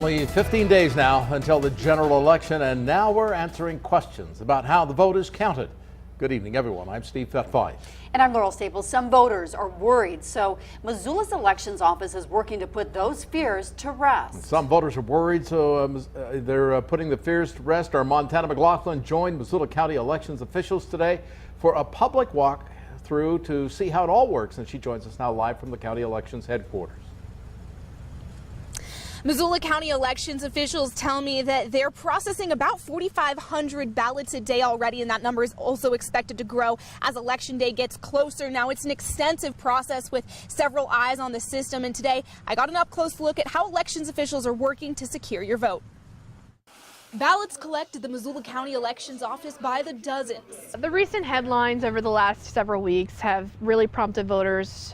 Only 15 days now until the general election, and now we're answering questions about how the vote is counted. Good evening, everyone. I'm Steve Fettfein. And I'm Laurel Staples. Some voters are worried, so Missoula's Elections Office is working to put those fears to rest. Some voters are worried, so they're putting the fears to rest. Our Montana McLaughlin joined Missoula County Elections officials today for a public walk through to see how it all works, and she joins us now live from the county elections headquarters. Missoula County elections officials tell me that they're processing about 4,500 ballots a day already, and that number is also expected to grow as Election Day gets closer. Now, it's an extensive process with several eyes on the system, and today I got an up-close look at how elections officials are working to secure your vote. Ballots collected at the Missoula County Elections Office by the dozens. The recent headlines over the last several weeks have really prompted voters'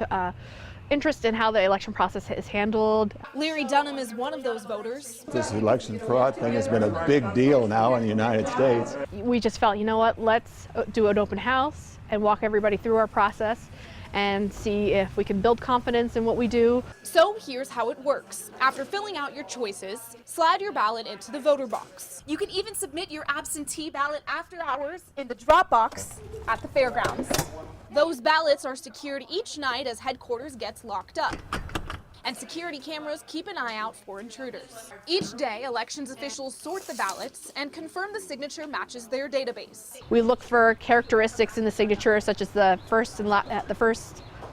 interest in how the election process is handled. Larry Dunham is one of those voters. This election fraud thing has been a big deal now in the United States. We just felt, you know what, let's do an open house and walk everybody through our process and see if we can build confidence in what we do. So here's how it works. After filling out your choices, slide your ballot into the voter box. You can even submit your absentee ballot after hours in the drop box at the fairgrounds. Those ballots are secured each night as headquarters gets locked up. And security cameras keep an eye out for intruders. Each day, elections officials sort the ballots and confirm the signature matches their database. We look for characteristics in the signature, such as the first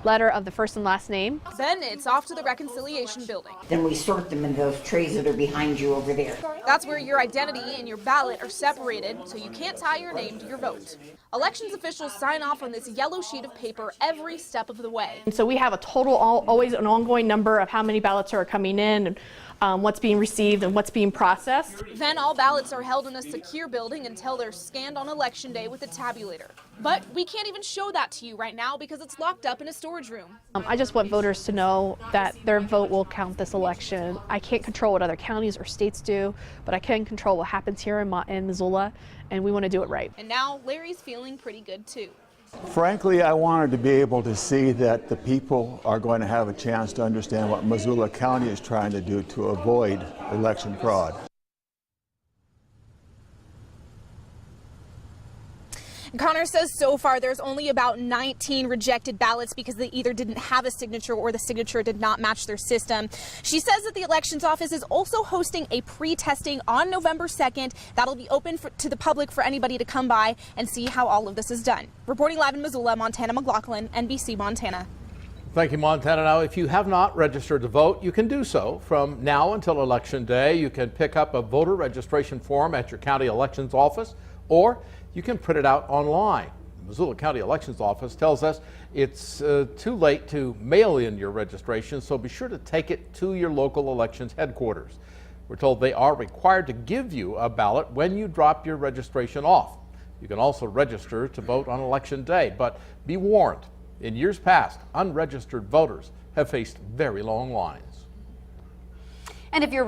letter of the first and last name. Then it's off to the reconciliation building. Then we sort them in those trays that are behind you over there. That's where your identity and your ballot are separated, so you can't tie your name to your vote. Elections officials sign off on this yellow sheet of paper every step of the way. And so we have a total, always an ongoing number of how many ballots are coming in, and what's being received and what's being processed. Then all ballots are held in a secure building until they're scanned on Election Day with a tabulator. But we can't even show that to you right now because it's locked up in a storage room. I just want voters to know that their vote will count this election. I can't control what other counties or states do, but I can control what happens here in Missoula, and we want to do it right. And now Larry's feeling pretty good too. Frankly, I wanted to be able to see that the people are going to have a chance to understand what Missoula County is trying to do to avoid election fraud. Connor says so far there's only about 19 rejected ballots because they either didn't have a signature or the signature did not match their system. She says that the elections office is also hosting a pre-testing on November 2nd. That'll be open to the public for anybody to come by and see how all of this is done. Reporting live in Missoula, Montana McLaughlin, NBC Montana. Thank you, Montana. Now, if you have not registered to vote, you can do so from now until Election Day. You can pick up a voter registration form at your county elections office, or you can print it out online. The Missoula County Elections Office tells us it's too late to mail in your registration, so be sure to take it to your local elections headquarters. We're told they are required to give you a ballot when you drop your registration off. You can also register to vote on Election Day, but be warned, in years past, unregistered voters have faced very long lines. And if you're